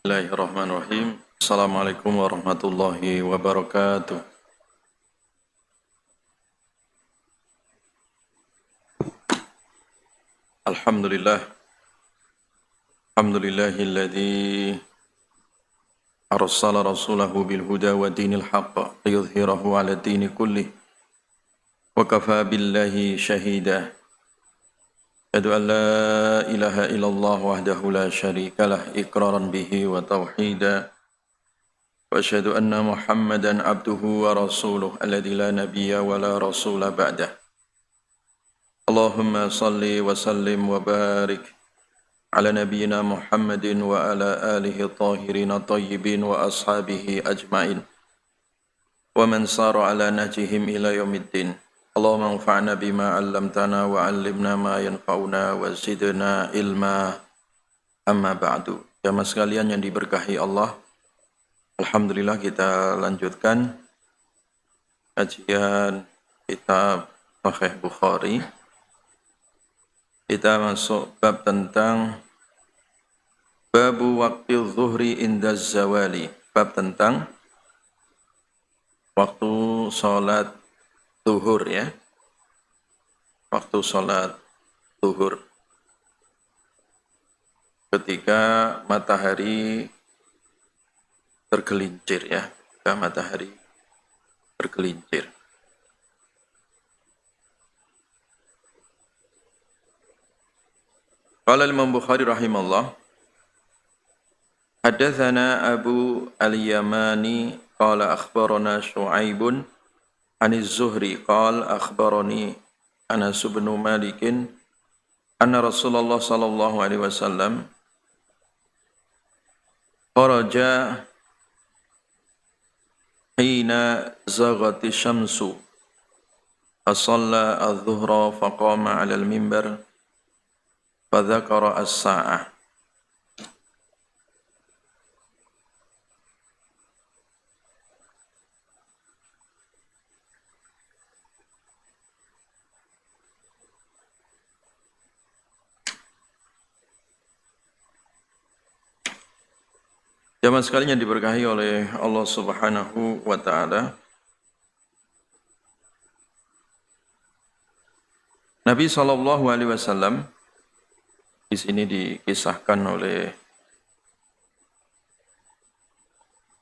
Bismillahirrahmanirrahim. Assalamualaikum warahmatullahi wabarakatuh. Alhamdulillah. Alhamdulillahilladzi arsala rasulahu bil huda wa dinil haqq liyudhhirahu 'ala dini kullih wa kafa billahi shahida. Asyhadu an la ilaha illallah wahdahu la syarikalah iqraran bihi wa tauhida. Wa asyhadu anna Muhammadan abduhu wa rasuluh alladzi la nabiyya wa la rasula ba'dah. Allahumma salli wa sallim wa barik ala nabiyyina Muhammadin wa ala alihi tahirin tayyibin wa ashabihi ajmain wa man sara ala nahjihim ila yaumiddin. Allahumma anfa'na bima 'allamtana wa 'allimna ma yanfa'una wa zidna ilma. Amma ba'du. Jamaah sekalian yang diberkahi Allah, alhamdulillah kita lanjutkan kajian kitab Sahih Bukhari. Kita masuk bab tentang babu waktu zuhri inda zawali. Bab tentang waktu sholat zuhur ya. Waktu sholat zuhur. Ketika matahari tergelincir ya. Ketika matahari tergelincir. Qala Imam Bukhari rahimahullah, Hadatsana Abu al-Yamani qala akhbarana Syu'aibun aniz Zuhri qala akhbarani Anas bin Malik anna Rasulullah sallallahu alaihi wasallam kharaja hina zaghati syamsu fasalla adh-dhuhra faqama 'ala al-minbar fadzakara as-sa'ah. Jamaah sekalian yang diberkahi oleh Allah Subhanahu wa taala. Nabi sallallahu alaihi wasallam di sini dikisahkan oleh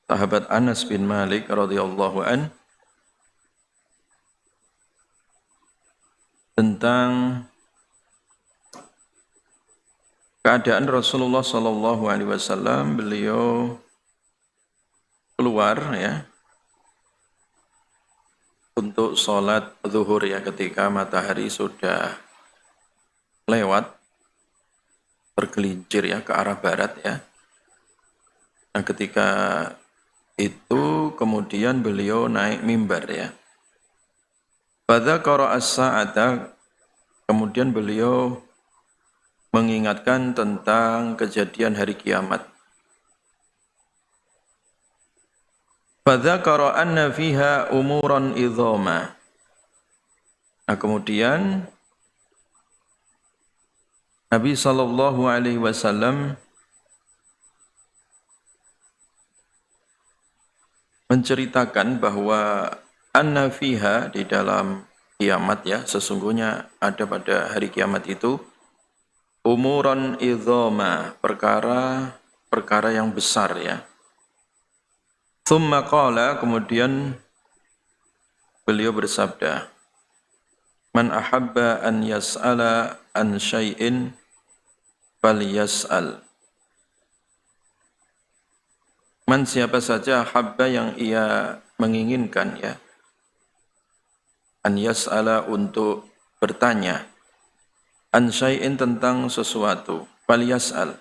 sahabat Anas bin Malik radhiyallahu an tentang keadaan Rasulullah sallallahu alaihi wasallam. Beliau keluar ya untuk sholat zuhur ya, ketika matahari sudah lewat bergelincir ya ke arah barat ya. Nah, ketika itu kemudian beliau naik mimbar ya. Fadzakara as-sa'ata, kemudian beliau mengingatkan tentang kejadian hari kiamat. Fadzakara anna fiha umuran idhama. Nah, kemudian Nabi sallallahu alaihi wasallam menceritakan bahwa anna fiha, di dalam kiamat ya, sesungguhnya ada pada hari kiamat itu umuran idhama, perkara yang besar ya. Tsumma qala, kemudian beliau bersabda, man ahabba an yas'ala an syai'in falyas'al. Man, siapa saja, habba, yang ia menginginkan ya, an yas'ala, untuk bertanya, an syai'in, tentang sesuatu, falyas'al,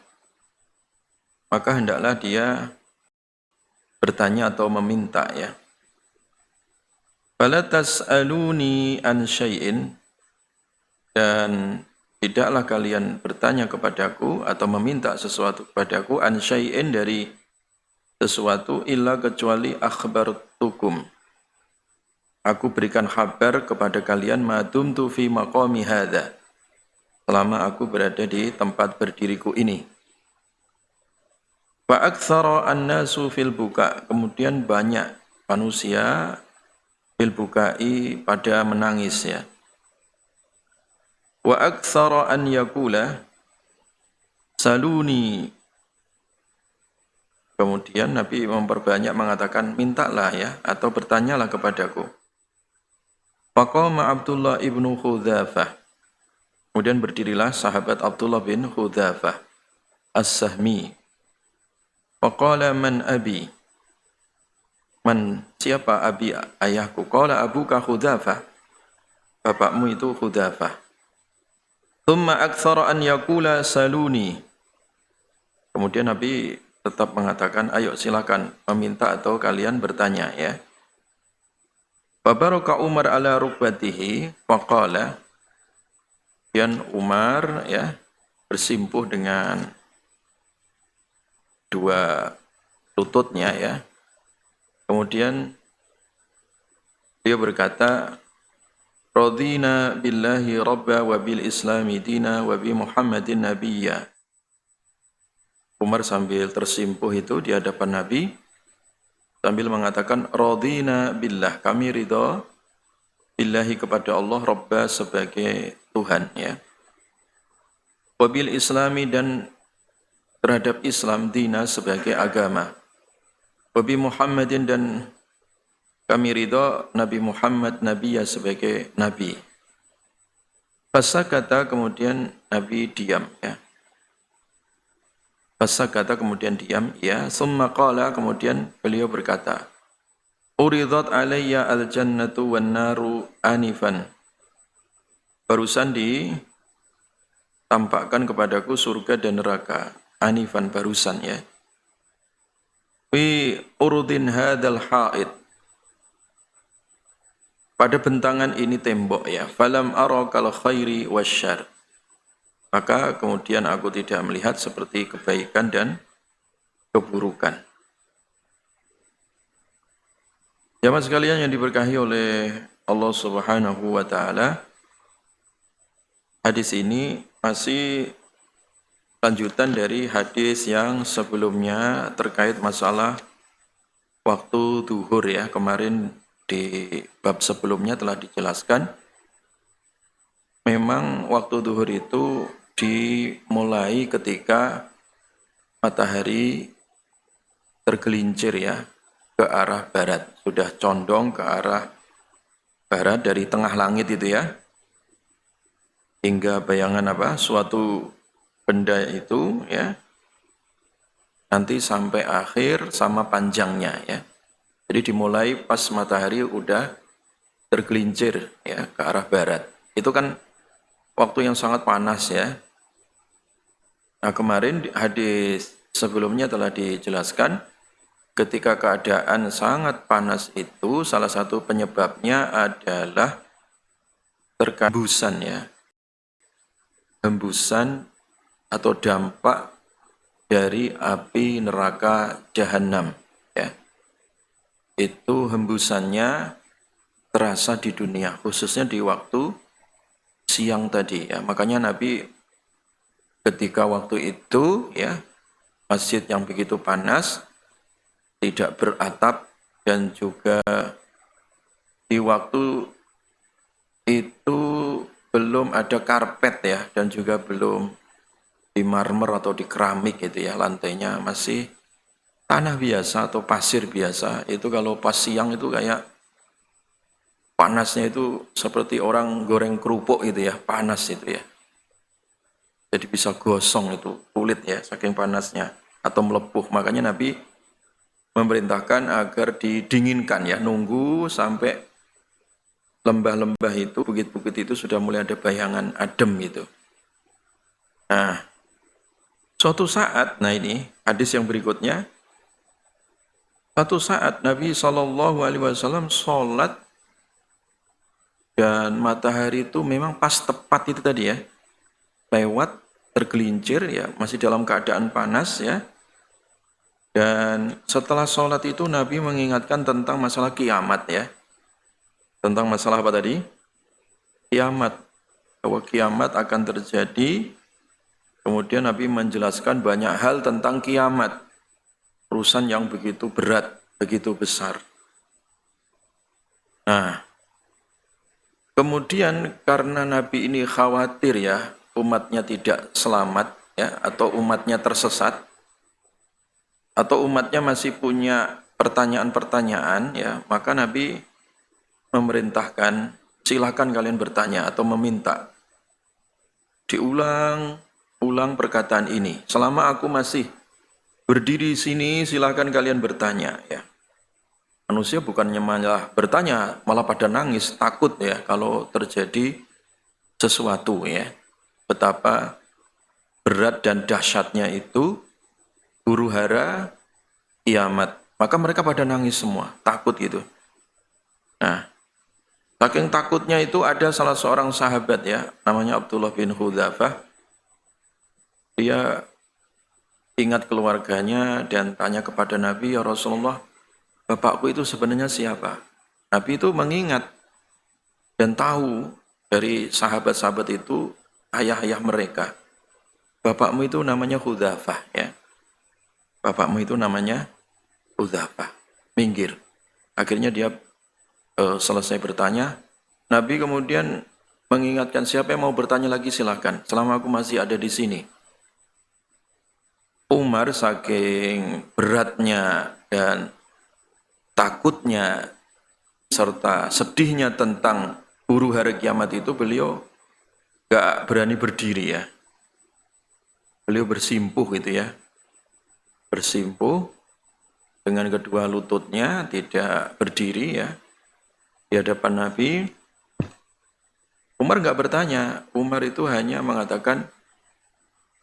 maka hendaklah dia bertanya atau meminta ya. Fala tas'aluni an syai'in, dan tidaklah kalian bertanya kepadaku atau meminta sesuatu kepadaku, an syai'in, dari sesuatu, illa, kecuali akhbartukum, aku berikan kabar kepada kalian, madumtu fi maqami hadza, selama aku berada di tempat berdiriku ini. Wa aktsara an-nasu fil buka, kemudian banyak manusia fil bukai pada menangis ya. Wa aktsara an yaqula saluni, kemudian Nabi memperbanyak mengatakan mintalah ya atau bertanyalah kepadaku. Faqama Abdullah ibnu Khudzafah, kemudian berdirilah sahabat Abdullah bin Khudzafah As-Sahmi. Faqala man abi, man siapa abi ayahku? Qala abuka Khudzafah, bapakmu itu Khudzafah. Thumma aktsara an yaqula saluni, kemudian Nabi tetap mengatakan, ayo silakan meminta atau kalian bertanya ya. Fabaraka Umar ala rukbatihi faqala, kemudian Umar ya bersimpuh dengan dua lututnya ya. Kemudian dia berkata, radina billahi rabba wa bil islami dina wa bi Muhammadin nabiyya. Umar sambil tersimpuh itu di hadapan Nabi sambil mengatakan radina billah, kami ridha billahi kepada Allah, Rabba sebagai Tuhan ya. Wabil islami dan terhadap Islam, dina sebagai agama. Wabi Muhammadin dan kami ridha Nabi Muhammad nabiyya sebagai nabi. Fasakata, kemudian Nabi diam ya. Fasakata, kemudian diam ya. Summa qala, kemudian beliau berkata, uridat alayya al-jannatu wan naru anifan. Barusan ditampakkan kepadaku surga dan neraka. Anifan, barusan ya. Fi urdin hadal haid, pada bentangan ini tembok ya. Falam ara kal khairi wasyarr, maka kemudian aku tidak melihat seperti kebaikan dan keburukan. Jamaah sekalian yang diberkahi oleh Allah Subhanahu wa taala, hadis ini masih lanjutan dari hadis yang sebelumnya terkait masalah waktu duhur ya. Kemarin di bab sebelumnya telah dijelaskan, memang waktu duhur itu dimulai ketika matahari tergelincir ya ke arah barat, sudah condong ke arah barat dari tengah langit itu ya, hingga bayangan suatu benda itu ya nanti sampai akhir sama panjangnya ya. Jadi dimulai pas matahari udah tergelincir ya ke arah barat. Itu kan waktu yang sangat panas ya. Nah, kemarin hadis sebelumnya telah dijelaskan ketika keadaan sangat panas itu salah satu penyebabnya adalah terkait hembusan ya. Hembusan atau dampak dari api neraka jahanam ya. Itu hembusannya terasa di dunia, khususnya di waktu siang tadi ya. Makanya Nabi ketika waktu itu ya, masjid yang begitu panas, tidak beratap, dan juga di waktu itu belum ada karpet ya, dan juga belum di marmer atau di keramik gitu ya, lantainya masih tanah biasa atau pasir biasa. Itu kalau pas siang itu kayak panasnya itu seperti orang goreng kerupuk gitu ya, panas itu ya. Jadi bisa gosong itu kulit ya, saking panasnya, atau melepuh. Makanya Nabi memerintahkan agar didinginkan ya, nunggu sampai lembah-lembah itu, bukit-bukit itu sudah mulai ada bayangan adem gitu. Nah, suatu saat, nah ini hadis yang berikutnya, suatu saat Nabi SAW sholat dan matahari itu memang pas tepat itu tadi ya, lewat tergelincir ya, masih dalam keadaan panas ya. Dan setelah sholat itu Nabi mengingatkan tentang masalah kiamat ya. Tentang masalah apa tadi? Kiamat. Bahwa kiamat akan terjadi. Kemudian Nabi menjelaskan banyak hal tentang kiamat. urusan yang begitu berat, begitu besar. Nah, kemudian karena Nabi ini khawatir ya, umatnya tidak selamat ya, atau umatnya tersesat, atau umatnya masih punya pertanyaan-pertanyaan ya, maka Nabi memerintahkan silakan kalian bertanya atau meminta. Diulang-ulang perkataan ini. Selama aku masih berdiri di sini, silakan kalian bertanya ya. Manusia bukannya malah bertanya, malah pada nangis, takut ya kalau terjadi sesuatu ya. Betapa berat dan dahsyatnya itu huru hara kiamat. Maka mereka pada nangis semua, takut gitu. Nah, saking takutnya itu ada salah seorang sahabat ya, namanya Abdullah bin Hudzafah. Dia ingat keluarganya dan tanya kepada Nabi, ya Rasulullah, bapakku itu sebenarnya siapa? Nabi itu mengingat dan tahu dari sahabat-sahabat itu ayah-ayah mereka. Bapakmu itu namanya Hudzafah ya. Bapakmu itu namanya Hudzafah. Minggir. Akhirnya dia selesai bertanya. Nabi kemudian mengingatkan siapa yang mau bertanya lagi silakan. Selama aku masih ada di sini. Umar saking beratnya dan takutnya serta sedihnya tentang huru hara kiamat itu beliau gak berani berdiri ya. Beliau bersimpuh gitu ya. Bersimpuh dengan kedua lututnya, tidak berdiri ya. Di hadapan Nabi, Umar gak bertanya. Umar itu hanya mengatakan,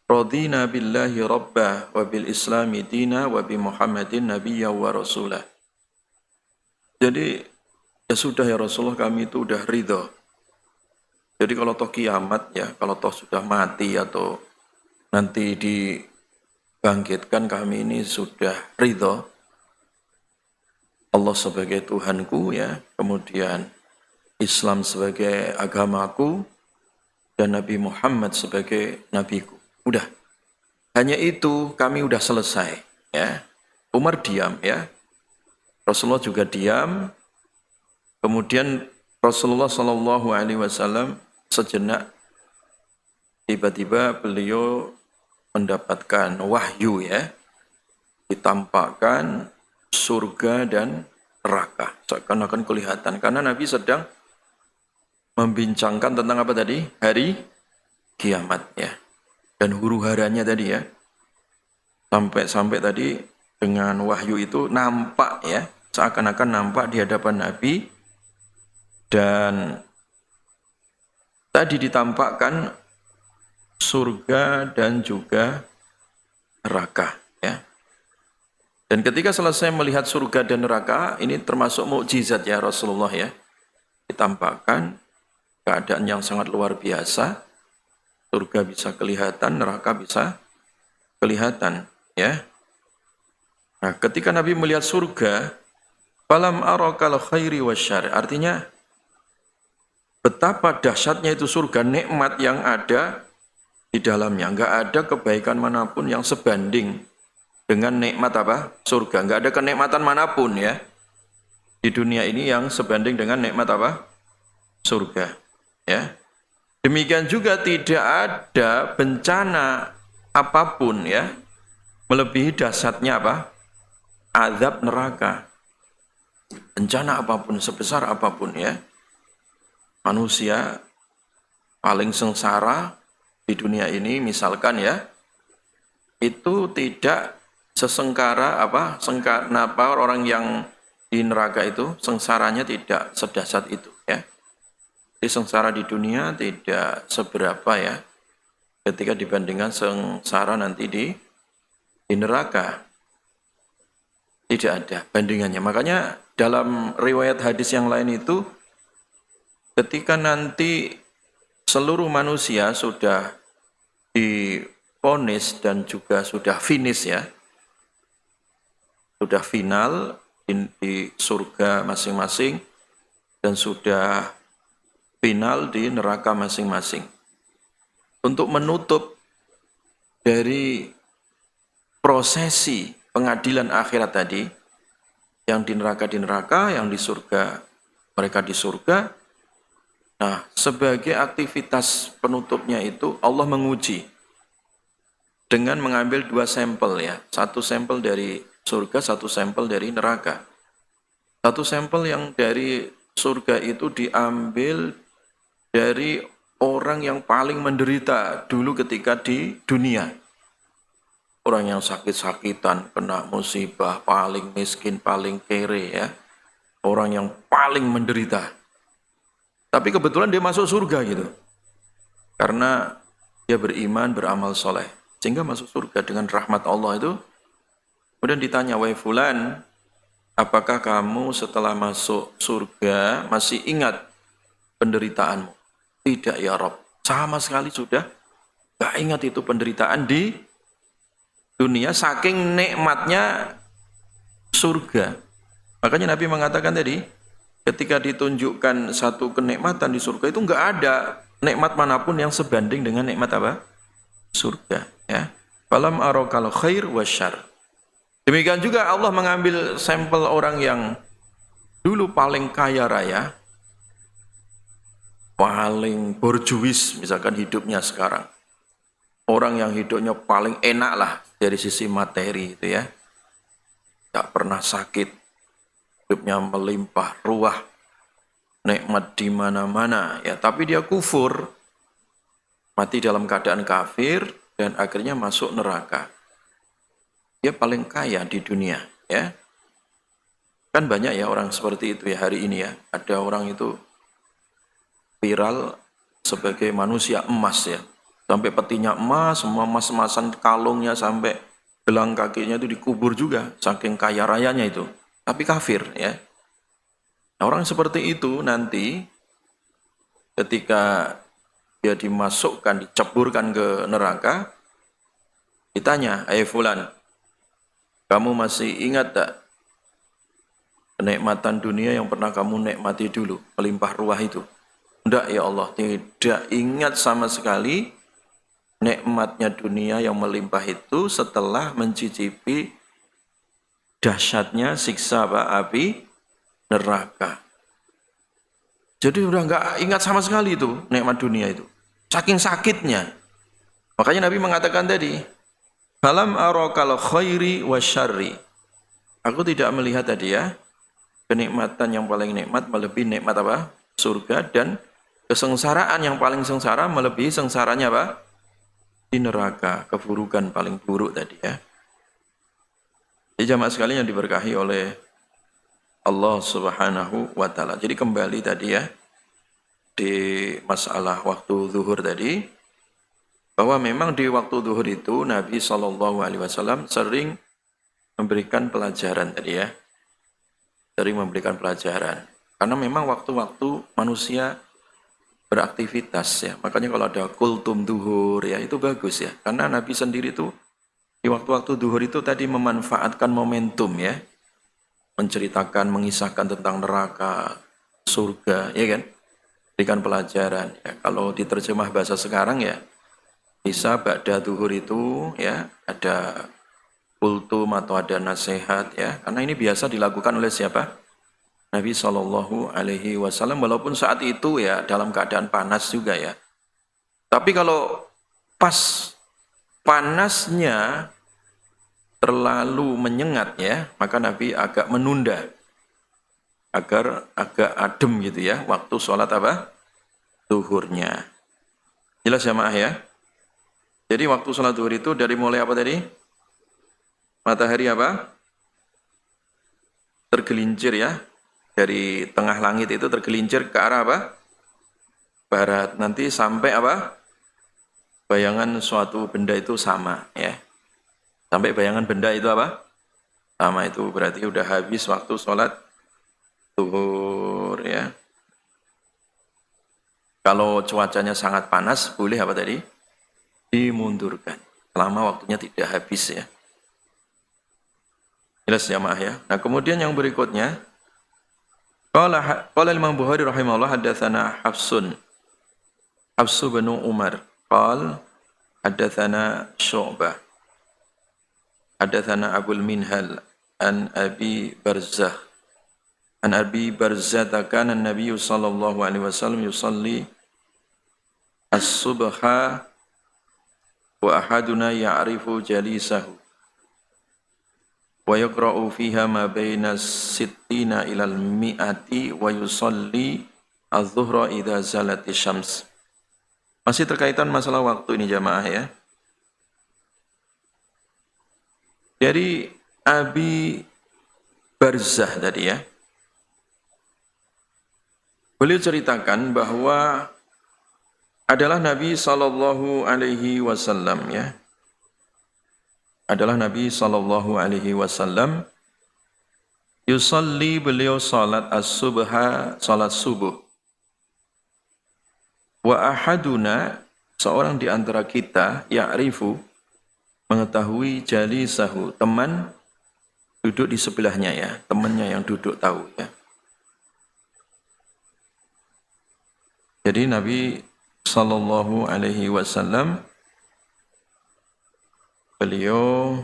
Radina billahi rabbah wa bil islami dina wa bi Muhammadin nabiyya wa rasulah. Jadi, ya sudah ya Rasulullah, kami itu udah ridho. Jadi kalau toh kiamat ya, kalau toh sudah mati atau nanti dibangkitkan, kami ini sudah ridho. Allah sebagai Tuhanku ya, kemudian Islam sebagai agamaku, dan Nabi Muhammad sebagai nabiku. Udah, hanya itu kami udah selesai ya. Umar diam ya, Rasulullah juga diam. Kemudian Rasulullah Shallallahu Alaihi Wasallam sejenak tiba-tiba beliau mendapatkan wahyu ya, ditampakkan surga dan neraka seakan-akan kelihatan karena Nabi sedang membincangkan tentang apa tadi? Hari kiamat ya. Dan huru-haranya tadi ya. Sampai tadi dengan wahyu itu nampak ya, seakan-akan nampak di hadapan Nabi dan tadi ditampakkan surga dan juga neraka ya. Dan ketika selesai melihat surga dan neraka, ini termasuk mukjizat ya Rasulullah ya. Ditampakkan keadaan yang sangat luar biasa. Surga bisa kelihatan, neraka bisa kelihatan ya. Nah, ketika Nabi melihat surga, falam arakal khairi wasyarr. Artinya betapa dahsyatnya itu surga, nikmat yang ada di dalamnya. Enggak ada kebaikan manapun yang sebanding dengan nikmat apa? Surga. Enggak ada kenikmatan manapun ya di dunia ini yang sebanding dengan nikmat apa? Surga. Ya. Demikian juga tidak ada bencana apapun ya melebihi dahsyatnya apa? Azab neraka. Bencana apapun, sebesar apapun ya. Manusia paling sengsara di dunia ini misalkan ya, itu tidak sesengkara orang yang di neraka itu sengsaranya tidak sedahsyat itu ya. Jadi sengsara di dunia tidak seberapa ya ketika dibandingkan sengsara nanti di neraka. Tidak ada bandingannya. Makanya dalam riwayat hadis yang lain itu ketika nanti seluruh manusia sudah divonis dan juga sudah finish ya, sudah final di surga masing-masing dan sudah final di neraka masing-masing. Untuk menutup dari prosesi pengadilan akhirat tadi, yang di neraka, yang di surga, mereka di surga. Nah, sebagai aktivitas penutupnya itu Allah menguji dengan mengambil 2 sampel ya. Satu sampel dari surga, satu sampel dari neraka. Satu sampel yang dari surga itu diambil dari orang yang paling menderita dulu ketika di dunia. Orang yang sakit-sakitan, kena musibah, paling miskin, paling kere ya. Orang yang paling menderita. Tapi kebetulan dia masuk surga gitu. Karena dia beriman, beramal soleh. Sehingga masuk surga dengan rahmat Allah itu. Kemudian ditanya, wahai fulan, apakah kamu setelah masuk surga masih ingat penderitaanmu? Tidak ya Rob. Sama sekali sudah gak ingat itu penderitaan di dunia. Saking nikmatnya surga. Makanya Nabi mengatakan tadi, ketika ditunjukkan satu kenikmatan di surga itu enggak ada nikmat manapun yang sebanding dengan nikmat apa? Surga, ya. Falam arakal khair wasyarr. Demikian juga Allah mengambil sampel orang yang dulu paling kaya raya, paling borjuis misalkan hidupnya sekarang. Orang yang hidupnya paling enak lah dari sisi materi itu ya. Enggak pernah sakit, hidupnya melimpah ruah, nikmat di mana-mana ya, tapi dia kufur, mati dalam keadaan kafir dan akhirnya masuk neraka. Dia paling kaya di dunia ya. Kan banyak ya orang seperti itu ya hari ini ya. Ada orang itu viral sebagai manusia emas ya. Sampai petinya emas, semua emas-emasan kalungnya sampai gelang kakinya itu dikubur juga saking kaya rayanya itu. Tapi kafir ya. Nah, orang seperti itu nanti ketika dia dimasukkan, diceburkan ke neraka, ditanya, fulan, kamu masih ingat tak kenikmatan dunia yang pernah kamu nikmati dulu, melimpah ruah itu? Tidak ya Allah, tidak ingat sama sekali nikmatnya dunia yang melimpah itu setelah mencicipi dahsyatnya siksa api neraka. Jadi udah nggak ingat sama sekali itu nikmat dunia itu. Saking sakitnya. Makanya Nabi mengatakan tadi, "Falam arakal khairi wasyarri." Aku tidak melihat tadi ya, kenikmatan yang paling nikmat melebihi nikmat apa? Surga, dan kesengsaraan yang paling sengsara melebihi sengsaranya apa? Di neraka, keburukan paling buruk tadi ya. Jadi jamaah sekalian yang diberkahi oleh Allah Subhanahu wa taala. Jadi kembali tadi ya di masalah waktu zuhur tadi, bahwa memang di waktu zuhur itu Nabi SAW sering memberikan pelajaran tadi ya. Sering memberikan pelajaran. Karena memang waktu-waktu manusia beraktivitas ya. Makanya kalau ada kultum zuhur ya itu bagus ya. Karena Nabi sendiri itu di waktu-waktu zuhur itu tadi memanfaatkan momentum ya. Menceritakan, mengisahkan tentang neraka, surga, ya kan? Berikan pelajaran. Ya. Kalau diterjemah bahasa sekarang ya, bisa ba'da zuhur itu ya, ada kultum atau ada nasihat ya. Karena ini biasa dilakukan oleh siapa? Nabi SAW, walaupun saat itu ya dalam keadaan panas juga ya. Tapi kalau pas panasnya terlalu menyengat ya, maka Nabi agak menunda agar agak adem gitu ya waktu sholat apa? Zuhurnya. Jelas ya Ma'ah ya? Jadi waktu sholat zuhur itu dari mulai apa tadi? Matahari apa? Tergelincir ya. Dari tengah langit itu tergelincir ke arah apa? Barat. Nanti sampai apa? Bayangan suatu benda itu sama ya. Sampai bayangan benda itu apa? Sama, itu berarti udah habis waktu sholat zuhur ya. Kalau cuacanya sangat panas, boleh apa tadi? Dimundurkan. Selama waktunya tidak habis ya. Jelas ya Ma'ah ya. Nah kemudian yang berikutnya, Qala Imam Bukhari rahimahullah haddatsana Hafsun bin Umar qala haddatsana Syu'bah hadatsana Abul Minhal an Abi Barzah an Abi Barzah kana an-nabiy sallallahu alaihi wasallam yusalli as-subha wa ahaduna ya'rifu jalisahu wa yaqra'u fiha ma baina sittina ila al-mi'ati wa yusalli az-zuhra idza zalati syams. Masih terkaitan masalah waktu ini jamaah ya. Dari Abi Barzah tadi ya. Beliau ceritakan bahwa adalah Nabi sallallahu alaihi wasallam ya. Adalah Nabi sallallahu alaihi wasallam yusalli, beliau salat as-subha, salat subuh. Wa ahaduna, seorang di antara kita, ya'rifu, mengetahui jalisahu, teman duduk di sebelahnya ya, temannya yang duduk tahu ya. Jadi Nabi sallallahu alaihi wasallam beliau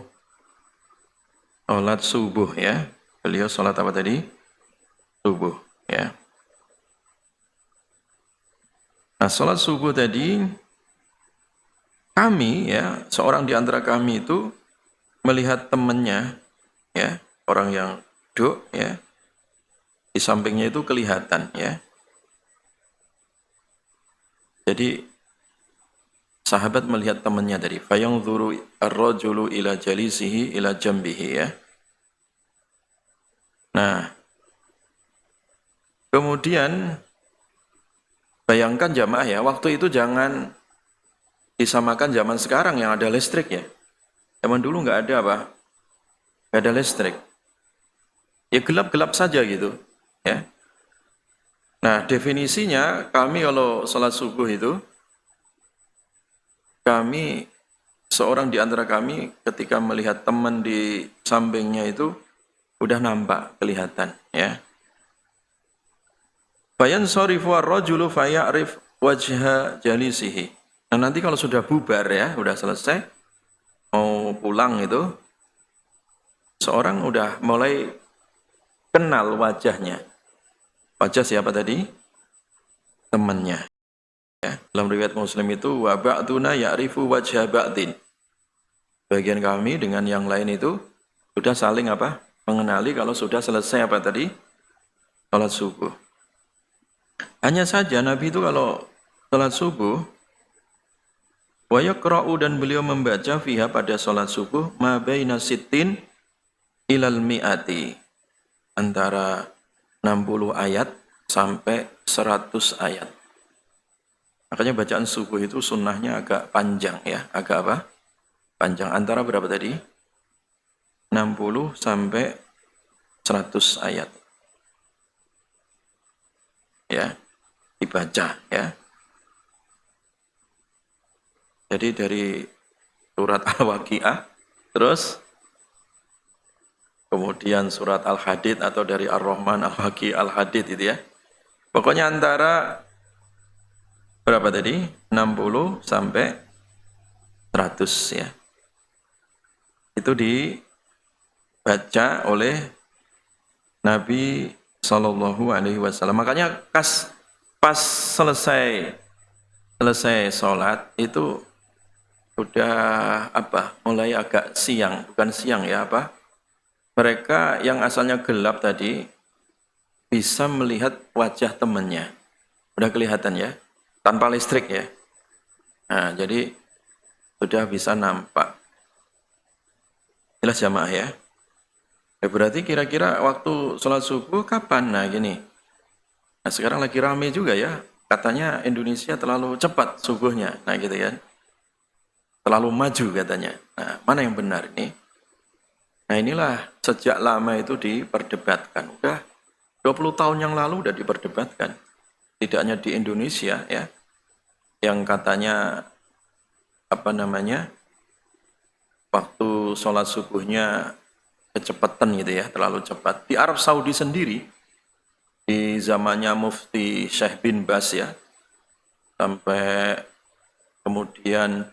salat subuh ya. Beliau salat apa tadi? Subuh ya. Nah, salat subuh tadi kami ya, seorang di antara kami itu melihat temannya ya, orang yang duduk ya, di sampingnya itu kelihatan ya. Jadi sahabat melihat temannya tadi, fayanzuru ar-rajulu ila jalisihi ila jambihi ya. Nah, kemudian bayangkan jamaah ya, waktu itu jangan disamakan zaman sekarang yang ada listrik ya. Zaman dulu nggak ada apa? Nggak ada listrik. Ya gelap-gelap saja gitu ya. Nah, definisinya kami kalau sholat subuh itu, kami, seorang di antara kami ketika melihat teman di sampingnya itu udah nampak, kelihatan ya. Bayan shorifu ar-rajulu faya'rif wajha jalisihi. Nah nanti kalau sudah bubar ya, udah selesai, mau pulang itu, seorang udah mulai kenal wajahnya. Wajah siapa tadi? Temannya. Ya, dalam riwayat Muslim itu wa ba'duna ya'rifu wajha ba'din. Bagian kami dengan yang lain itu sudah saling apa? Mengenali kalau sudah selesai apa tadi? Salat subuh. Hanya saja Nabi itu kalau salat subuh wa yaqra'u, dan beliau membaca fiha pada salat subuh ma baina sittin ilal mi'ati, antara 60 ayat sampai 100 ayat. Makanya bacaan subuh itu sunnahnya agak panjang ya, agak apa? Panjang, antara berapa tadi? 60 sampai 100 ayat. Ya, dibaca ya. Jadi dari surat Al-Waqiah, terus kemudian surat Al-Hadid atau dari Ar-Rahman, Al-Waqiah, Al-Hadid itu ya. Pokoknya antara berapa tadi? 60 sampai 100 ya. Itu dibaca oleh Nabi Sallallahu Alaihi Wasallam. Makanya pas selesai sholat itu udah apa? Mulai agak siang, bukan siang ya apa? Mereka yang asalnya gelap tadi bisa melihat wajah temannya. Udah kelihatan ya, tanpa listrik ya. Nah, jadi sudah bisa nampak. Jelas jamaah ya. Ya berarti kira-kira waktu sholat subuh kapan? Nah gini. Nah sekarang lagi rame juga ya. Katanya Indonesia terlalu cepat subuhnya. Nah gitu kan. Terlalu maju katanya. Nah mana yang benar ini? Nah inilah sejak lama itu diperdebatkan. Udah 20 tahun yang lalu udah diperdebatkan. Tidak hanya di Indonesia ya. Yang katanya apa namanya? Waktu sholat subuhnya kecepatan gitu ya, terlalu cepat. Di Arab Saudi sendiri, di zamannya Mufti Syekh bin Baz ya, sampai kemudian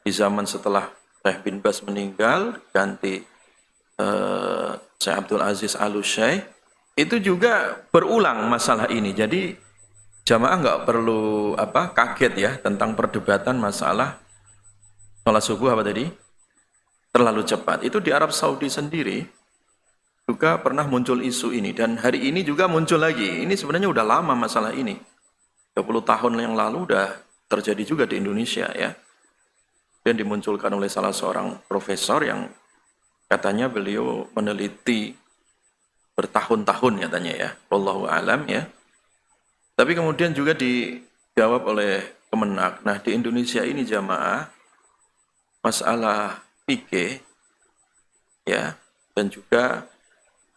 di zaman setelah Syekh bin Baz meninggal, ganti Syekh Abdul Aziz Al-Syekh, itu juga berulang masalah ini. Jadi jamaah nggak perlu kaget ya tentang perdebatan masalah sholat subuh tadi terlalu cepat. Itu di Arab Saudi sendiri juga pernah muncul isu ini, dan hari ini juga muncul lagi. Ini sebenarnya udah lama masalah ini. 20 tahun yang lalu udah terjadi juga di Indonesia ya. Dan dimunculkan oleh salah seorang profesor yang katanya beliau meneliti bertahun-tahun katanya ya. Wallahu alam ya. Tapi kemudian juga dijawab oleh Kemenak. Nah, di Indonesia ini jamaah masalah fikih ya, dan juga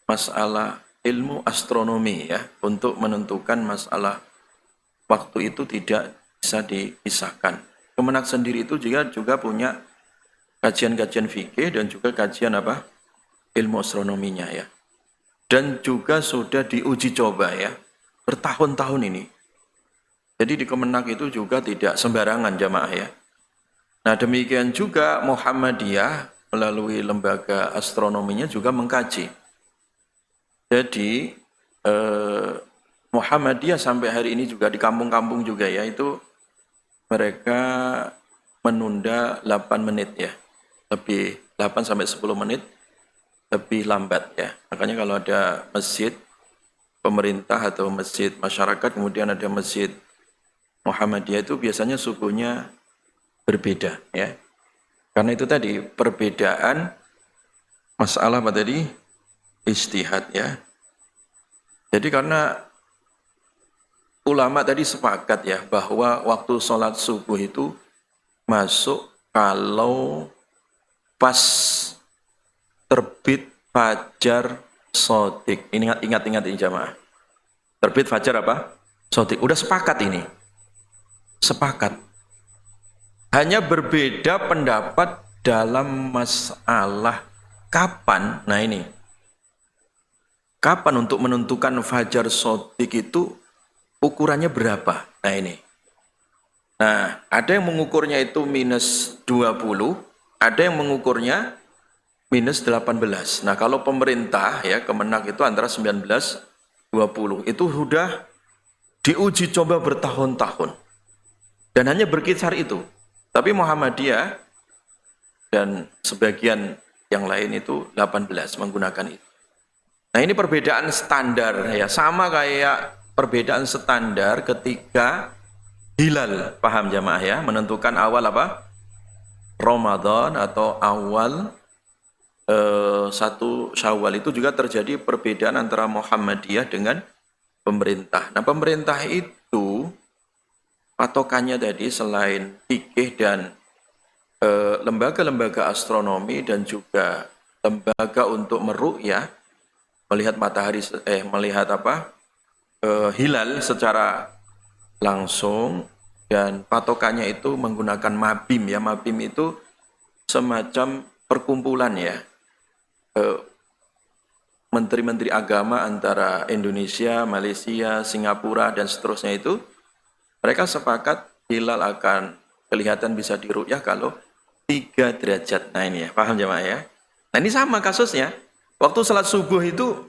masalah ilmu astronomi ya, untuk menentukan masalah waktu itu tidak bisa dipisahkan. Kemenak sendiri itu juga punya kajian-kajian fikih dan juga kajian ilmu astronominya ya. Dan juga sudah diuji coba ya, bertahun-tahun ini. Jadi di Kemenak itu juga tidak sembarangan jamaah ya. Nah demikian juga Muhammadiyah melalui lembaga astronominya juga mengkaji. Jadi Muhammadiyah sampai hari ini juga di kampung-kampung juga ya, itu mereka menunda 8 menit ya, lebih 8 sampai 10 menit lebih lambat ya. Makanya kalau ada masjid pemerintah atau masjid masyarakat, kemudian ada masjid Muhammadiyah, itu biasanya subuhnya berbeda ya. Karena itu tadi perbedaan masalah tadi ijtihad ya. Jadi karena ulama tadi sepakat ya bahwa waktu sholat subuh itu masuk kalau pas terbit fajar shodiq. Ini ingat ini jamaah. Terbit fajar shodiq. Udah sepakat ini. Sepakat. Hanya berbeda pendapat dalam masalah kapan. Nah ini. Kapan untuk menentukan fajar shodiq itu ukurannya berapa? Nah ini. Nah, ada yang mengukurnya itu minus 20, ada yang mengukurnya minus 18. Nah, kalau pemerintah ya, Kemenak itu antara 19, 20. Itu sudah diuji coba bertahun-tahun. Dan hanya berkisar itu. Tapi Muhammadiyah dan sebagian yang lain itu 18 menggunakan itu. Nah, ini perbedaan standar ya, sama kayak perbedaan standar ketika hilal, paham jamaah ya, menentukan awal Ramadan atau awal 1 Syawal, itu juga terjadi perbedaan antara Muhammadiyah dengan pemerintah. Nah, pemerintah itu patokannya tadi selain fikih dan lembaga-lembaga astronomi dan juga lembaga untuk meru'yah, melihat matahari melihat hilal secara langsung, dan patokannya itu menggunakan mabim ya. Mabim itu semacam perkumpulan ya, menteri-menteri agama antara Indonesia, Malaysia, Singapura dan seterusnya. Itu mereka sepakat hilal akan kelihatan bisa diru'yah kalau 3 derajat. Nah ini ya, paham jemaah ya. Nah ini sama kasusnya. Waktu salat subuh itu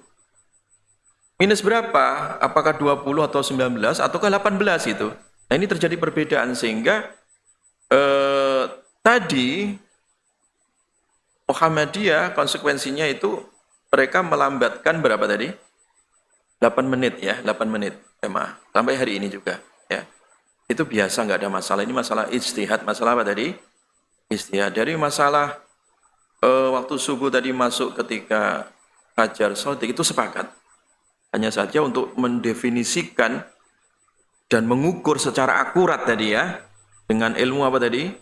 minus berapa? Apakah 20 atau 19 ataukah 18 itu? Nah ini terjadi perbedaan sehingga tadi Muhammadiyah konsekuensinya itu mereka melambatkan berapa tadi? 8 menit ya, 8 menit. Maaf, sampai hari ini juga ya. Itu biasa, nggak ada masalah. Ini masalah ijtihad, masalah apa tadi? Ijtihad. Dari masalah waktu subuh tadi masuk ketika fajar shodiq itu sepakat. Hanya saja untuk mendefinisikan dan mengukur secara akurat tadi ya, dengan ilmu tadi?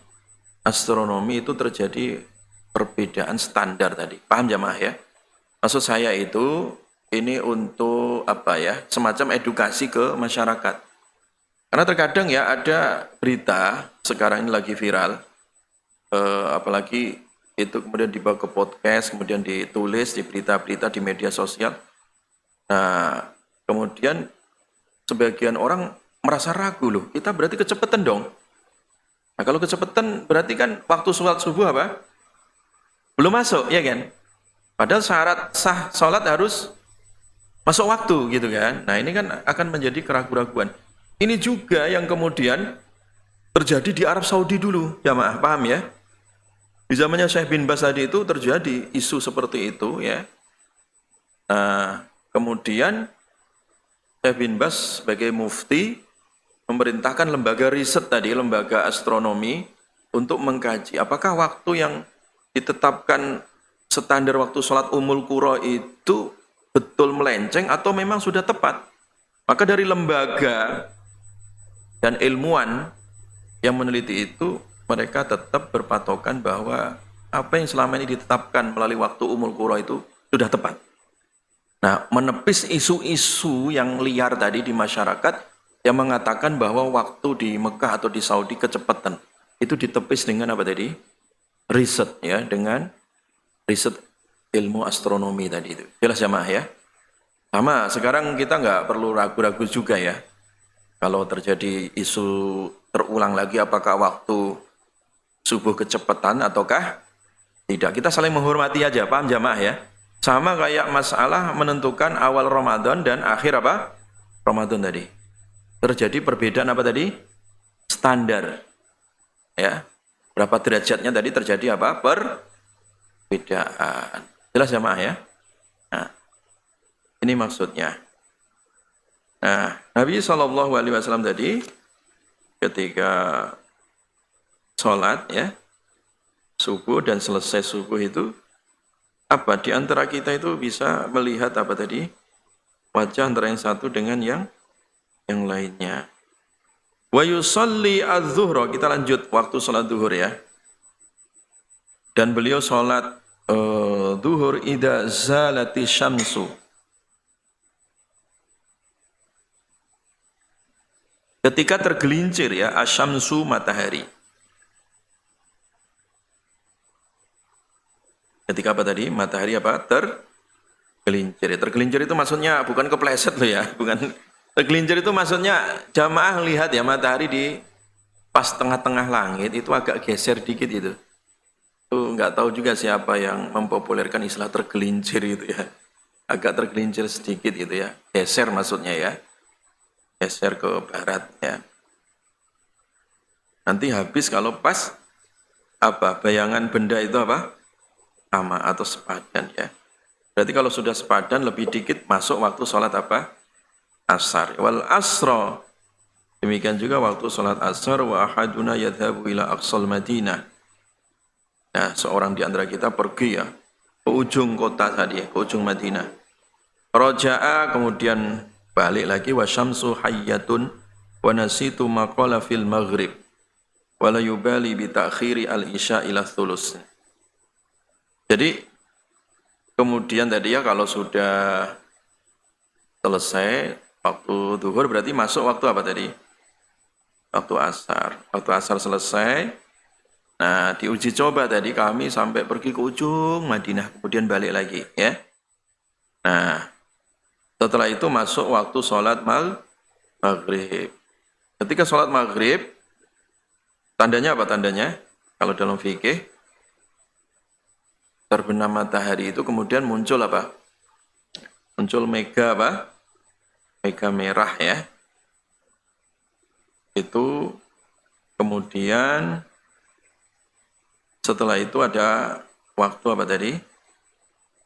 Astronomi, itu terjadi perbedaan standar tadi. Paham jamaah ya? Maksud saya itu ini untuk semacam edukasi ke masyarakat. Karena terkadang ya ada berita sekarang ini lagi viral, apalagi itu kemudian dibawa ke podcast, kemudian ditulis di berita-berita di media sosial. Nah, kemudian sebagian orang merasa ragu, loh, kita berarti kecepatan dong. Nah, kalau kecepatan berarti kan waktu sholat subuh belum masuk, ya kan? Padahal syarat sah sholat harus masuk waktu gitu kan. Nah ini kan akan menjadi keraguan-keraguan. Ini juga yang kemudian terjadi di Arab Saudi dulu, jamaah, paham ya? Di zamannya Syekh bin Baz tadi itu terjadi isu seperti itu ya. Nah, kemudian Syekh bin Baz sebagai mufti memerintahkan lembaga riset tadi, lembaga astronomi untuk mengkaji apakah waktu yang ditetapkan standar waktu sholat umul qura itu betul melenceng atau memang sudah tepat. Maka dari lembaga dan ilmuwan yang meneliti itu, mereka tetap berpatokan bahwa apa yang selama ini ditetapkan melalui waktu umul qura itu sudah tepat. Nah, menepis isu-isu yang liar tadi di masyarakat yang mengatakan bahwa waktu di Mekah atau di Saudi kecepatan, itu ditepis dengan apa tadi? Riset ya, dengan riset ilmu astronomi tadi itu. Jelas jamaah ya? Sama, sekarang kita nggak perlu ragu-ragu juga ya. Kalau terjadi isu terulang lagi apakah waktu subuh kecepatan ataukah tidak. Kita saling menghormati aja, paham jamaah ya? Sama kayak masalah menentukan awal Ramadan dan akhir apa? Ramadan tadi. Terjadi perbedaan apa tadi? Standar. Ya. Berapa derajatnya tadi terjadi apa? Perbedaan. Jelas jamaah ya? Nah, ini maksudnya. Nah, Nabi SAW tadi ketika sholat ya, subuh dan selesai subuh itu, apa di antara kita itu bisa melihat apa tadi? Wajah antara yang satu dengan yang lainnya. Wa yusalli adz-dzuhra, kita lanjut waktu sholat zuhur ya. Dan beliau sholat zuhur idza zalati syamsu. Ketika tergelincir ya, asyamsu matahari. Ketika apa tadi? Matahari apa? Tergelincir. Tergelincir itu maksudnya bukan kepleset loh ya, bukan. Tergelincir itu maksudnya jamaah lihat ya, matahari di pas tengah-tengah langit itu agak geser dikit itu. Itu nggak tahu juga siapa yang mempopulerkan istilah tergelincir itu ya. Agak tergelincir sedikit gitu ya. Geser maksudnya ya. Geser ke barat ya. Nanti habis kalau pas apa? Bayangan benda itu apa? Sama atau sepadan ya. Berarti kalau sudah sepadan lebih dikit masuk waktu sholat apa? Asar. Wal asra. Demikian juga waktu sholat asar wa ahaduna yadhabu ila aqsal Madinah. Nah, seorang di antara kita pergi ya ke ujung kota tadi, ke ujung Madinah. Raja'a kemudian balik lagi wa syamsu hayyatun wa nasitu maqala fil maghrib wa la yubali bi ta'khiri al-isya ila thulus. Jadi kemudian tadi ya kalau sudah selesai waktu zuhur berarti masuk waktu apa tadi? Waktu asar. Waktu asar selesai. Nah, diuji coba tadi kami sampai pergi ke ujung Madinah kemudian balik lagi ya. Nah, setelah itu masuk waktu sholat maghrib. Ketika sholat maghrib, tandanya apa tandanya? Kalau dalam fikih terbenam matahari itu kemudian muncul apa? Muncul mega apa? Mega merah ya. Itu kemudian setelah itu ada waktu apa tadi?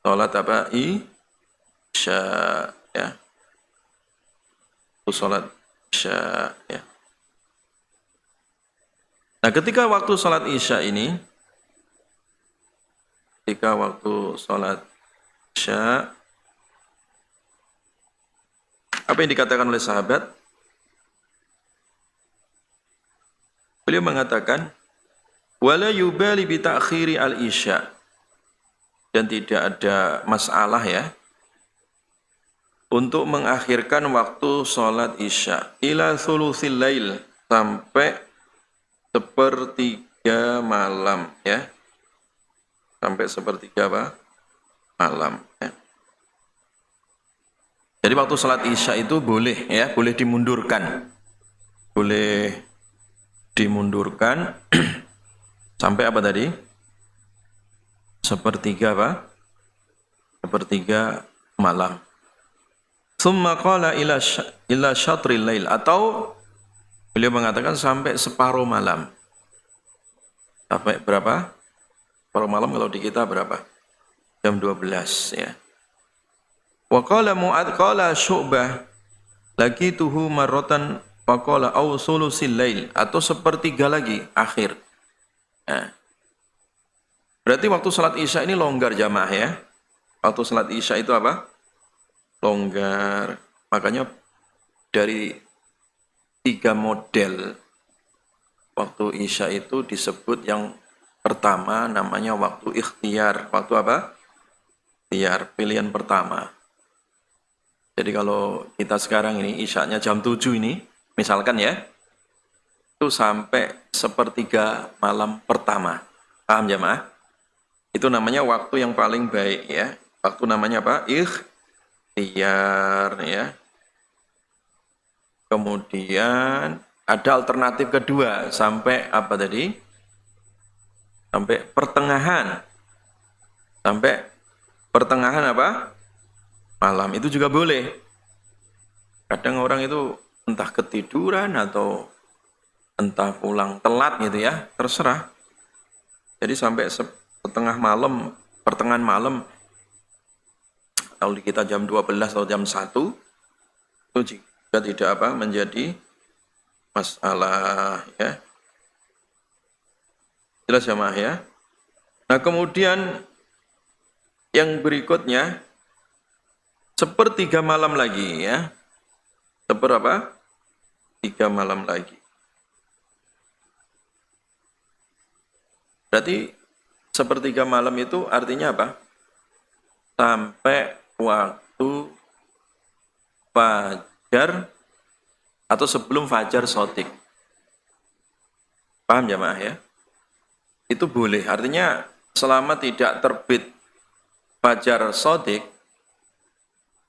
Sholat apa? Isya ya. Sholat isya ya. Nah, ketika waktu sholat isya ini, ketika waktu sholat isya, apa yang dikatakan oleh sahabat? Beliau mengatakan, wala yubali bi ta'khiri al-isya, dan tidak ada masalah ya untuk mengakhirkan waktu sholat isya ila thulutsil lail, sampai sepertiga malam ya, sampai sepertiga apa? Malam ya. Jadi waktu sholat isya itu boleh ya, boleh dimundurkan, sampai apa tadi? sepertiga apa? Sepertiga malam. Tsumma qala ila syatril lail, atau beliau mengatakan sampai separuh malam. Sampai berapa? Separuh malam kalau di kita berapa? Jam 12 ya. Wa qala Mu'adz qala Syu'bah laqituhu marratan wa qala aw sulusil lail, atau sepertiga lagi akhir. Nah, berarti waktu salat Isya ini longgar jamaah ya. Waktu salat Isya itu apa? Longgar. Makanya dari 3 model waktu Isya itu disebut yang pertama namanya waktu ikhtiar. Waktu apa? Ikhtiar, pilihan pertama. Jadi kalau kita sekarang ini Isyanya jam 7 ini, misalkan ya, itu sampai sepertiga malam pertama. Paham jamaah? Itu namanya waktu yang paling baik ya. Waktu namanya apa? Ikhtiar ya. Kemudian ada alternatif kedua sampai apa tadi? Sampai pertengahan. Sampai pertengahan apa? Malam. Itu juga boleh. Kadang orang itu entah ketiduran atau entah pulang telat gitu ya, terserah. Jadi sampai pertengahan malam, kalau di kita jam 12 atau jam 1, itu juga tidak apa menjadi masalah ya. Jelas jamaah ya. Nah kemudian yang berikutnya sepertiga malam lagi ya. Seberapa? 3 malam lagi. Berarti sepertiga malam itu artinya apa? Sampai waktu fajar atau sebelum fajar shadiq. Paham jamaah ya? Itu boleh. Artinya selama tidak terbit fajar shadiq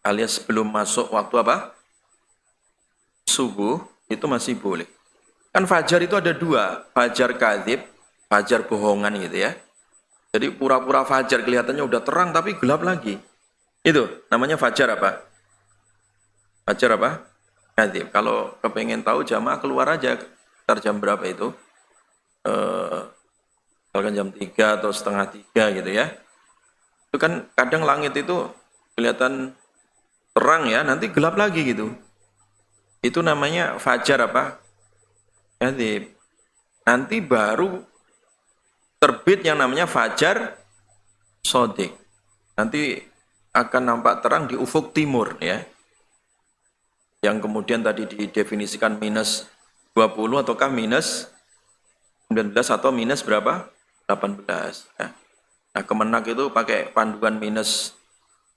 alias sebelum masuk waktu apa? Subuh, itu masih boleh. Kan fajar itu ada 2, fajar kadzib, fajar bohongan gitu ya. Jadi pura-pura fajar kelihatannya udah terang tapi gelap lagi. Itu namanya fajar apa? Fajar apa? Kadzib. Kalau kepengen tahu jamaah keluar aja sekitar jam berapa itu. Misalkan jam 3 atau setengah 3 gitu ya. Itu kan kadang langit itu kelihatan terang ya, nanti gelap lagi gitu. Itu namanya fajar apa? Kadzib. Nanti baru terbit yang namanya fajar shadiq. Nanti akan nampak terang di ufuk timur ya. Yang kemudian tadi didefinisikan minus 20 ataukah minus 19 atau minus berapa? 18 ya. Nah, Kemenak itu pakai panduan minus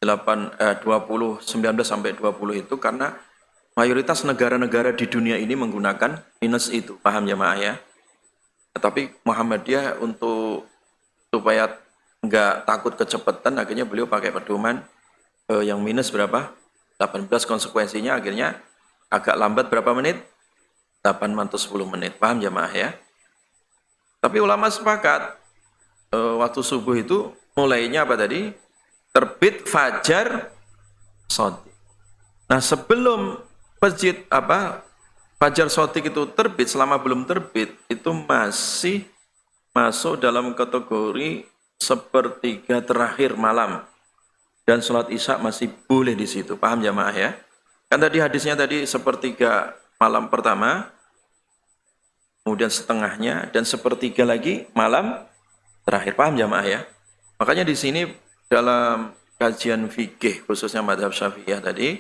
20, 19 sampai 20 itu karena mayoritas negara-negara di dunia ini menggunakan minus itu, paham jamaah ya? Tetapi Muhammadiyah untuk supaya nggak takut kecepatan, akhirnya beliau pakai pedoman yang minus berapa? 18, konsekuensinya akhirnya agak lambat berapa menit? 810 menit, paham jamaah ya? Tapi ulama sepakat, waktu subuh itu mulainya apa tadi? Terbit fajar shadiq. Nah sebelum fajar shadiq itu terbit, selama belum terbit itu masih masuk dalam kategori sepertiga terakhir malam dan sholat isya masih boleh di situ, paham jamaah ya? Kan tadi hadisnya tadi sepertiga malam pertama, kemudian setengahnya dan sepertiga lagi malam terakhir, paham jamaah ya? Makanya di sini dalam kajian fikih khususnya mazhab Syafi'iyah tadi,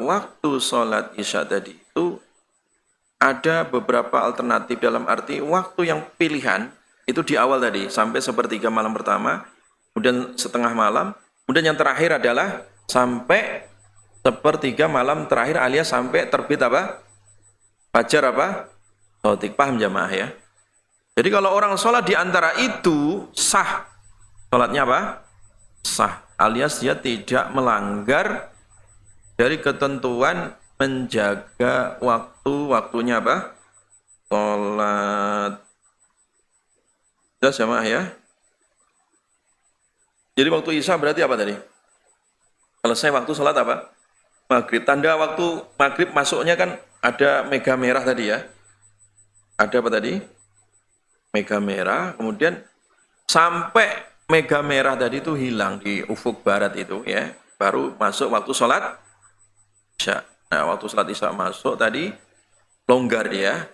waktu sholat isya tadi itu ada beberapa alternatif, dalam arti waktu yang pilihan itu di awal tadi sampai sepertiga malam pertama, kemudian setengah malam, kemudian yang terakhir adalah sampai sepertiga malam terakhir alias sampai terbit apa? Fajar apa? Shadiq, paham jamaah ya? Jadi kalau orang sholat di antara itu sah, sholatnya apa? Sah, alias dia tidak melanggar dari ketentuan menjaga waktu-waktunya apa? Sholat. Jelas jamaah ya? Jadi waktu Isya berarti apa tadi? Selesai waktu sholat apa? Maghrib. Tanda waktu maghrib masuknya kan ada mega merah tadi ya. Ada apa tadi? Mega merah. Kemudian sampai mega merah tadi itu hilang di ufuk barat itu ya. Baru masuk waktu sholat Isya. Nah waktu sholat Isya masuk tadi longgar dia.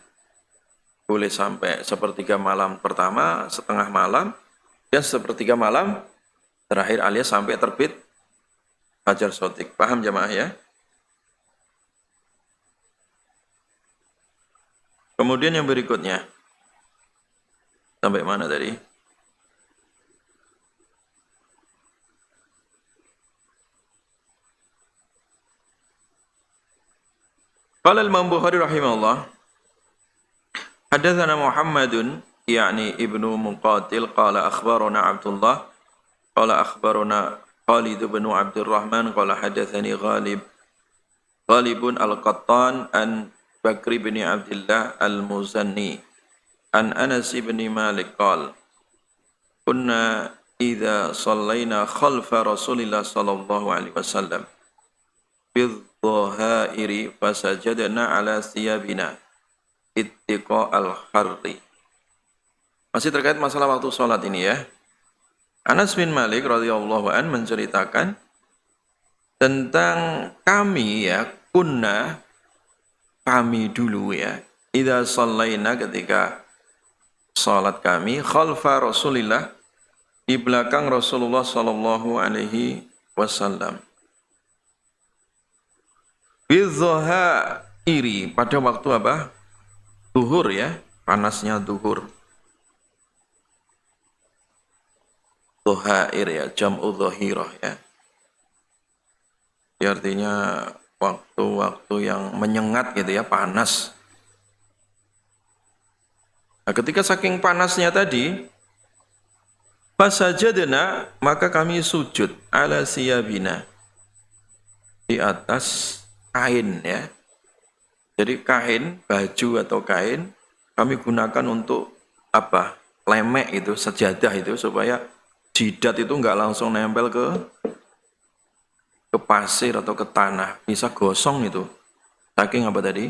Boleh sampai sepertiga malam pertama, setengah malam, dan sepertiga malam terakhir alias sampai terbit fajar shodiq. Paham jamaah ya? Kemudian yang berikutnya. Sampai mana tadi? Qala al-Imam Bukhari rahimahullah, Hadatsana Muhammadun yani Ibnu Muqatil qala akhbarana Abdullah qala akhbarana Khalid bin Abdurrahman qala hadatsani Ghalibun al-Qattan an Bakri bin Abdullah al-Muzanni an Anas bin Malik qala kunna idza sallaina khalfa Rasulillah sallallahu alaihi wasallam bidh-dhahairi fasajadna ala thiyabina ittiqa al-harri. Masih terkait masalah waktu sholat ini ya. Anas bin Malik radhiyallahu an menceritakan tentang kami ya, kunna, kami dulu ya, idza shallaina, ketika sholat kami khalfa Rasulillah, di belakang Rasulullah sallallahu alaihi wasallam. Bidh-dhahairi, pada waktu apa? Duhur ya, panasnya duhur. Dhuhair ya, jam'u dhahirah ya. Artinya waktu-waktu yang menyengat gitu ya, panas. Nah, ketika saking panasnya tadi, fasajadna, maka kami sujud ala siyabina, di atas kain ya. Jadi kain, baju atau kain kami gunakan untuk apa? Lemek itu, sejadah itu, supaya jidat itu enggak langsung nempel ke pasir atau ke tanah, bisa gosong itu. Saking apa tadi?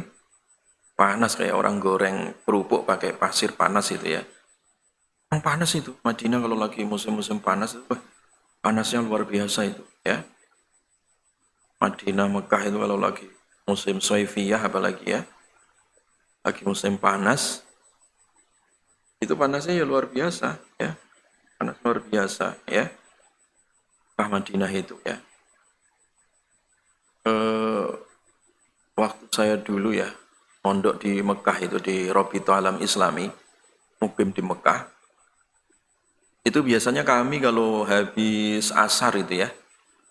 Panas, kayak orang goreng kerupuk pakai pasir panas itu ya. Yang panas itu, Madinah kalau lagi musim-musim panas itu, panasnya luar biasa itu ya. Madinah, Mekah itu kalau lagi musim Soifiyah apalagi ya, lagi musim panas, itu panasnya ya luar biasa ya, panas luar biasa ya. Madinah itu ya. Waktu saya dulu ya mondok di Mekah itu, di Robito Alam Islami, mukim di Mekah, itu biasanya kami kalau habis asar itu ya,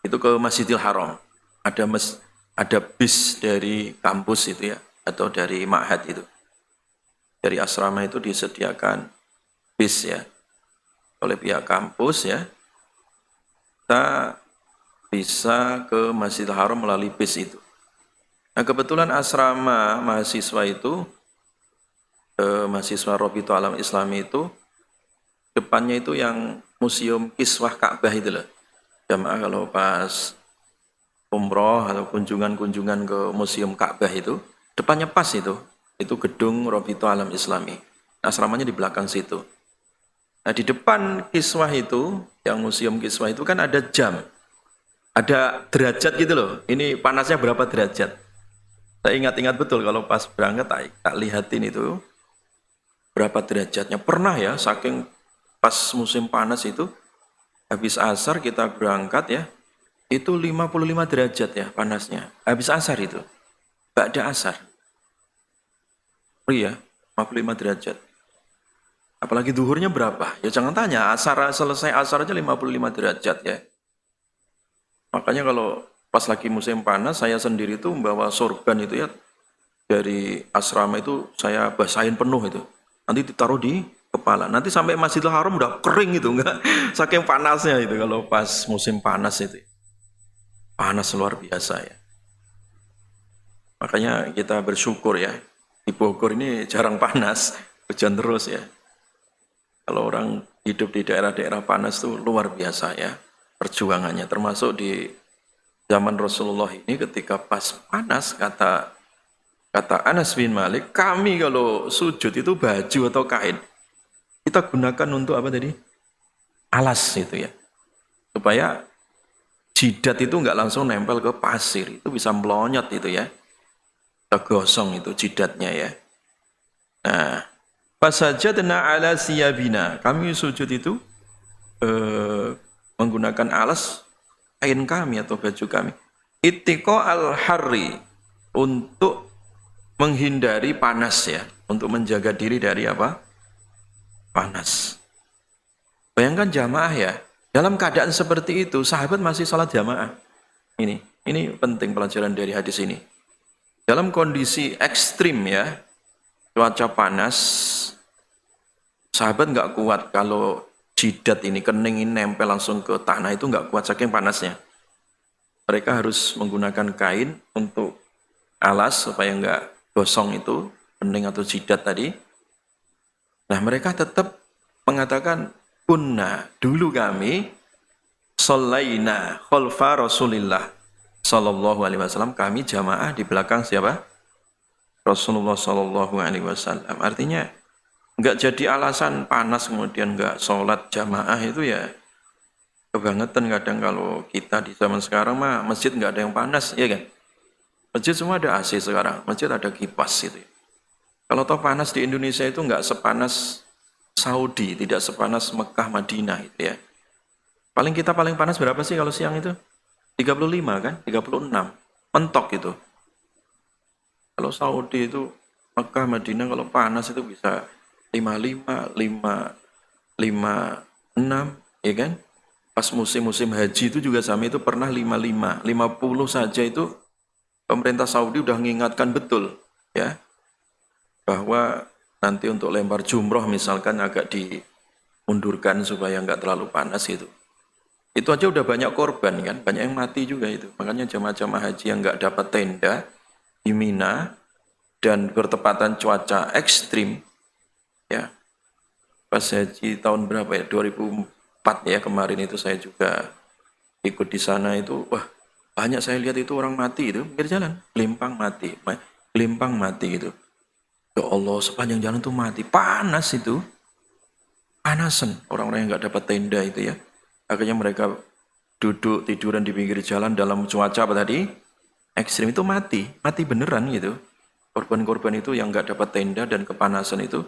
itu ke Masjidil Haram. Ada bis dari kampus itu ya, atau dari ma'had itu. Dari asrama itu disediakan bis ya, oleh pihak kampus ya. Kita bisa ke Masjidil Haram melalui bis itu. Nah kebetulan asrama mahasiswa itu, mahasiswa Robito Alam Islami itu, depannya itu yang museum kiswah Ka'bah itu loh. Jamaah kalau pas umroh atau kunjungan-kunjungan ke museum Ka'bah itu, depannya pas itu gedung Robito Alam Islami. Asramanya di belakang situ. Nah di depan kiswah itu, yang museum kiswah itu kan ada jam, ada derajat gitu loh. Ini panasnya berapa derajat? Saya ingat-ingat betul kalau pas berangkat tak lihatin itu berapa derajatnya. Pernah ya, saking pas musim panas itu, habis asar kita berangkat ya, itu 55 derajat ya panasnya. Habis asar itu. Ba'da asar. Oh iya, 55 derajat. Apalagi duhurnya berapa? Ya jangan tanya, selesai asar aja 55 derajat ya. Makanya kalau pas lagi musim panas, saya sendiri tuh membawa sorban itu ya, dari asrama itu saya basahin penuh itu. Nanti ditaruh di kepala. Nanti sampai Masjidil Haram udah kering itu, enggak? Saking panasnya itu kalau pas musim panas itu. Panas luar biasa ya. Makanya kita bersyukur ya, di Bogor ini jarang panas, hujan terus ya. Kalau orang hidup di daerah-daerah panas itu luar biasa ya. perjuangannya. Termasuk di zaman Rasulullah ini ketika pas panas, kata Anas bin Malik, kami kalau sujud itu baju atau kain kita gunakan untuk apa tadi? Alas itu ya. Supaya jidat itu nggak langsung nempel ke pasir, itu bisa melonyot itu ya. Kita gosong itu jidatnya ya. Nah, fasajadna ala siyabina. Kami sujud itu menggunakan alas kain kami atau baju kami. Ittiqa al-harri, untuk menghindari panas ya, untuk menjaga diri dari apa? Panas. Bayangkan jamaah ya, dalam keadaan seperti itu sahabat masih salat jamaah. Ini penting pelajaran dari hadis ini. Dalam kondisi ekstrim ya, cuaca panas, sahabat nggak kuat kalau jidat ini, kening ini nempel langsung ke tanah, itu nggak kuat saking panasnya. Mereka harus menggunakan kain untuk alas supaya nggak gosong itu kening atau jidat tadi. Nah, mereka tetap mengatakan, kunna, dulu kami sholaina khalfa Rasulillah sallallahu alaihi wasallam, kami jamaah di belakang siapa? Rasulullah sallallahu alaihi wasallam. Artinya nggak jadi alasan panas kemudian nggak sholat jamaah itu ya kebangetan. Kadang kalau kita di zaman sekarang mah masjid nggak ada yang panas, ya kan? Masjid semua ada AC sekarang, masjid ada kipas gitu. Kalau toh panas di Indonesia itu nggak sepanas Saudi, tidak sepanas Mekah, Madinah itu ya. Paling panas berapa sih kalau siang itu? 35 kan? 36. Mentok itu. Kalau Saudi itu, Mekah, Madinah kalau panas itu bisa 55, 56, ya kan? Pas musim-musim haji itu juga sama, itu pernah 55, 50 saja itu pemerintah Saudi udah mengingatkan betul ya, bahwa nanti untuk lempar jumroh misalkan agak dimundurkan supaya nggak terlalu panas gitu. Itu aja udah banyak korban kan, banyak yang mati juga itu. Makanya jamaah-jamaah haji yang nggak dapat tenda di Mina dan bertepatan cuaca ekstrim, ya. Pas haji tahun berapa ya? 2004 ya, kemarin itu saya juga ikut di sana itu, wah banyak saya lihat itu orang mati itu pinggir jalan, gelimpang mati gitu. Ya Allah, sepanjang jalan tuh mati, panas itu, panasan orang-orang yang nggak dapat tenda itu ya. Akhirnya mereka duduk tiduran di pinggir jalan dalam cuaca apa tadi? Ekstrim, itu mati beneran gitu. Korban-korban itu yang nggak dapat tenda dan kepanasan itu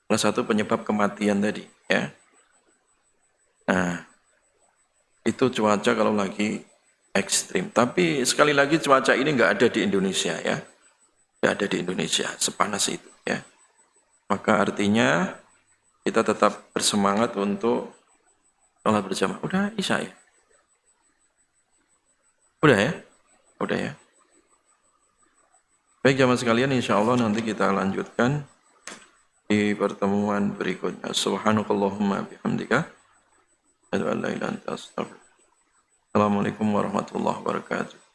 salah satu penyebab kematian tadi ya. Nah, itu cuaca kalau lagi ekstrim. Tapi sekali lagi cuaca ini nggak ada di Indonesia ya. Nggak ada di Indonesia sepanas itu ya. Maka artinya kita tetap bersemangat untuk sholat berjamaah. Udah Isya ya? Udah ya? Udah ya? Baik jamaah sekalian, insya Allah nanti kita lanjutkan di pertemuan berikutnya. Subhanakallahumma bihamdika. Asyhadu an la ilaha illa anta astaghfiruka. Assalamualaikum warahmatullahi wabarakatuh.